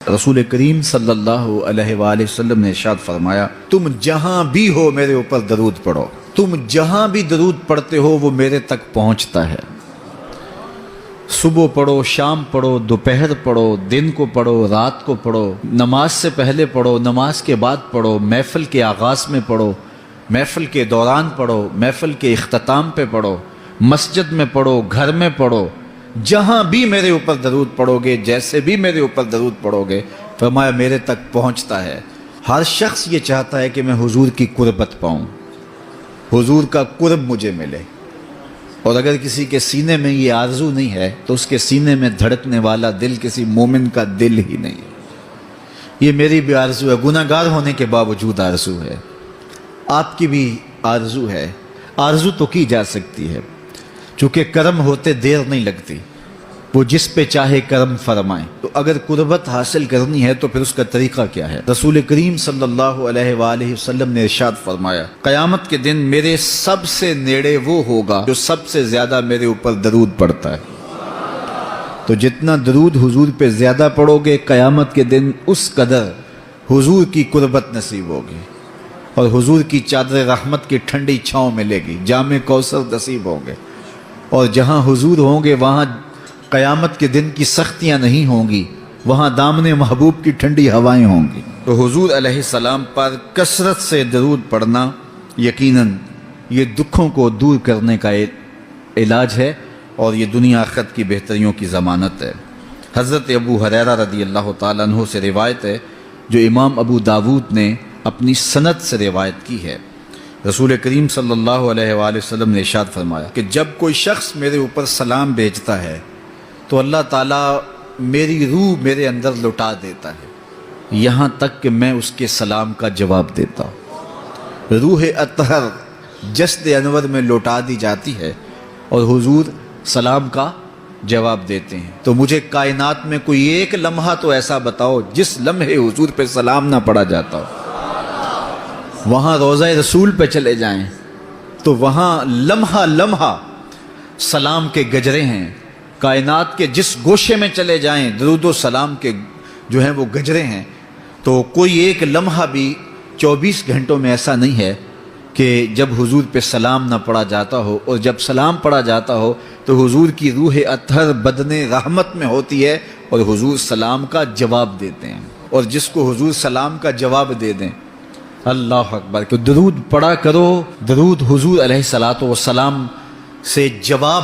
رسول کریم صلی اللہ علیہ وآلہ وسلم نے ارشاد فرمایا، تم جہاں بھی ہو میرے اوپر درود پڑھو، تم جہاں بھی درود پڑھتے ہو وہ میرے تک پہنچتا ہے۔ صبح پڑھو، شام پڑھو، دوپہر پڑھو، دن کو پڑھو، رات کو پڑھو، نماز سے پہلے پڑھو، نماز کے بعد پڑھو، محفل کے آغاز میں پڑھو، محفل کے دوران پڑھو، محفل کے اختتام پہ پڑھو، مسجد میں پڑھو، گھر میں پڑھو، جہاں بھی میرے اوپر درود پڑھو گے، جیسے بھی میرے اوپر درود پڑھو گے، فرمایا میرے تک پہنچتا ہے۔ ہر شخص یہ چاہتا ہے کہ میں حضور کی قربت پاؤں، حضور کا قرب مجھے ملے، اور اگر کسی کے سینے میں یہ آرزو نہیں ہے تو اس کے سینے میں دھڑکنے والا دل کسی مومن کا دل ہی نہیں ہے۔ یہ میری بھی آرزو ہے، گناہ گار ہونے کے باوجود آرزو ہے، آپ کی بھی آرزو ہے۔ آرزو تو کی جا سکتی ہے، چونکہ کرم ہوتے دیر نہیں لگتی، وہ جس پہ چاہے کرم فرمائیں۔ تو اگر قربت حاصل کرنی ہے تو پھر اس کا طریقہ کیا ہے؟ رسول کریم صلی اللہ علیہ وآلہ وسلم نے ارشاد فرمایا، قیامت کے دن میرے سب سے نیڑے وہ ہوگا جو سب سے زیادہ میرے اوپر درود پڑتا ہے۔ تو جتنا درود حضور پہ زیادہ پڑھو گے، قیامت کے دن اس قدر حضور کی قربت نصیب ہوگی، اور حضور کی چادر رحمت کی ٹھنڈی چھاؤں ملے گی، جام کوثر نصیب ہوں گے، اور جہاں حضور ہوں گے وہاں قیامت کے دن کی سختیاں نہیں ہوں گی، وہاں دامن محبوب کی ٹھنڈی ہوائیں ہوں گی۔ تو حضور علیہ السلام پر کثرت سے درود پڑھنا یقیناً یہ دکھوں کو دور کرنے کا علاج ہے، اور یہ دنیا آخرت کی بہتریوں کی ضمانت ہے۔ حضرت ابو ہریرہ رضی اللہ تعالیٰ عنہ سے روایت ہے، جو امام ابو داود نے اپنی سند سے روایت کی ہے۔ رسول کریم صلی اللہ علیہ وآلہ وسلم نے ارشاد فرمایا کہ جب کوئی شخص میرے اوپر سلام بھیجتا ہے تو اللہ تعالیٰ میری روح میرے اندر لٹا دیتا ہے، یہاں تک کہ میں اس کے سلام کا جواب دیتا ہوں۔ روح اطہر جسد انور میں لوٹا دی جاتی ہے اور حضور سلام کا جواب دیتے ہیں۔ تو مجھے کائنات میں کوئی ایک لمحہ تو ایسا بتاؤ جس لمحے حضور پہ سلام نہ پڑھا جاتا ہو۔ وہاں روضہ رسول پہ چلے جائیں تو وہاں لمحہ لمحہ سلام کے گجرے ہیں، کائنات کے جس گوشے میں چلے جائیں درود و سلام کے جو ہیں وہ گجرے ہیں۔ تو کوئی ایک لمحہ بھی 24 گھنٹوں میں ایسا نہیں ہے کہ جب حضور پہ سلام نہ پڑھا جاتا ہو، اور جب سلام پڑھا جاتا ہو تو حضور کی روح اطہر بدن رحمت میں ہوتی ہے اور حضور سلام کا جواب دیتے ہیں۔ اور جس کو حضور سلام کا جواب دے دیں، اللہ اکبر، کہ درود پڑھا کرو۔ درود حضور علیہ الصلاۃ والسلام سے جواب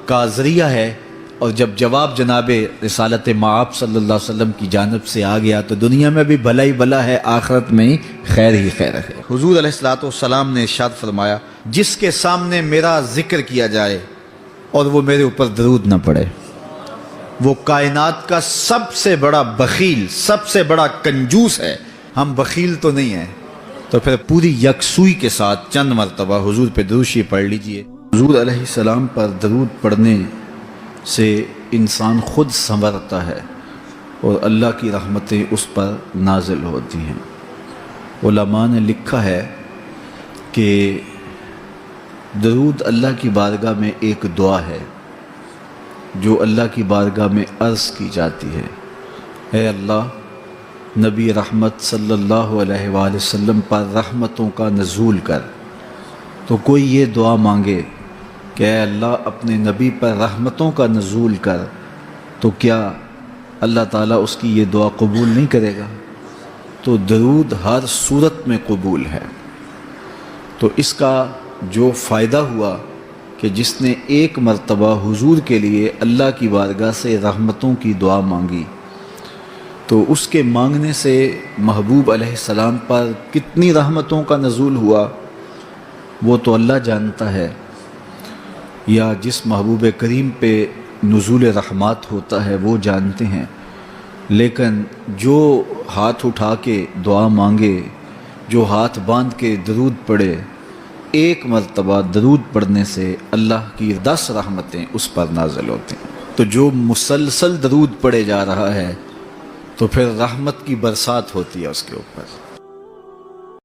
کا ذریعہ ہے، اور جب جواب جناب رسالت مآب صلی اللہ علیہ وسلم کی جانب سے آ گیا تو دنیا میں بھی بھلا ہی بھلا ہے، آخرت میں خیر ہی خیر ہے۔ حضور علیہ الصلاۃ والسلام نے ارشاد فرمایا، جس کے سامنے میرا ذکر کیا جائے اور وہ میرے اوپر درود نہ پڑے، وہ کائنات کا سب سے بڑا بخیل، سب سے بڑا کنجوس ہے۔ ہم بخیل تو نہیں ہیں، تو پھر پوری یکسوئی کے ساتھ چند مرتبہ حضور پہ درود شریف پڑھ لیجئے۔ حضور علیہ السلام پر درود پڑھنے سے انسان خود سنورتا ہے اور اللہ کی رحمتیں اس پر نازل ہوتی ہیں۔ علماء نے لکھا ہے کہ درود اللہ کی بارگاہ میں ایک دعا ہے جو اللہ کی بارگاہ میں عرض کی جاتی ہے، اے اللہ، نبی رحمت صلی اللہ علیہ وآلہ وسلم پر رحمتوں کا نزول کر۔ تو کوئی یہ دعا مانگے کہ اے اللہ اپنے نبی پر رحمتوں کا نزول کر، تو کیا اللہ تعالیٰ اس کی یہ دعا قبول نہیں کرے گا؟ تو درود ہر صورت میں قبول ہے۔ تو اس کا جو فائدہ ہوا کہ جس نے ایک مرتبہ حضور کے لیے اللہ کی بارگاہ سے رحمتوں کی دعا مانگی، تو اس کے مانگنے سے محبوب علیہ السلام پر کتنی رحمتوں کا نزول ہوا وہ تو اللہ جانتا ہے، یا جس محبوب کریم پہ نزول رحمات ہوتا ہے وہ جانتے ہیں، لیکن جو ہاتھ اٹھا کے دعا مانگے، جو ہاتھ باندھ کے درود پڑھے، ایک مرتبہ درود پڑھنے سے اللہ کی 10 رحمتیں اس پر نازل ہوتی ہیں۔ تو جو مسلسل درود پڑھے جا رہا ہے تو پھر رحمت کی برسات ہوتی ہے اس کے اوپر۔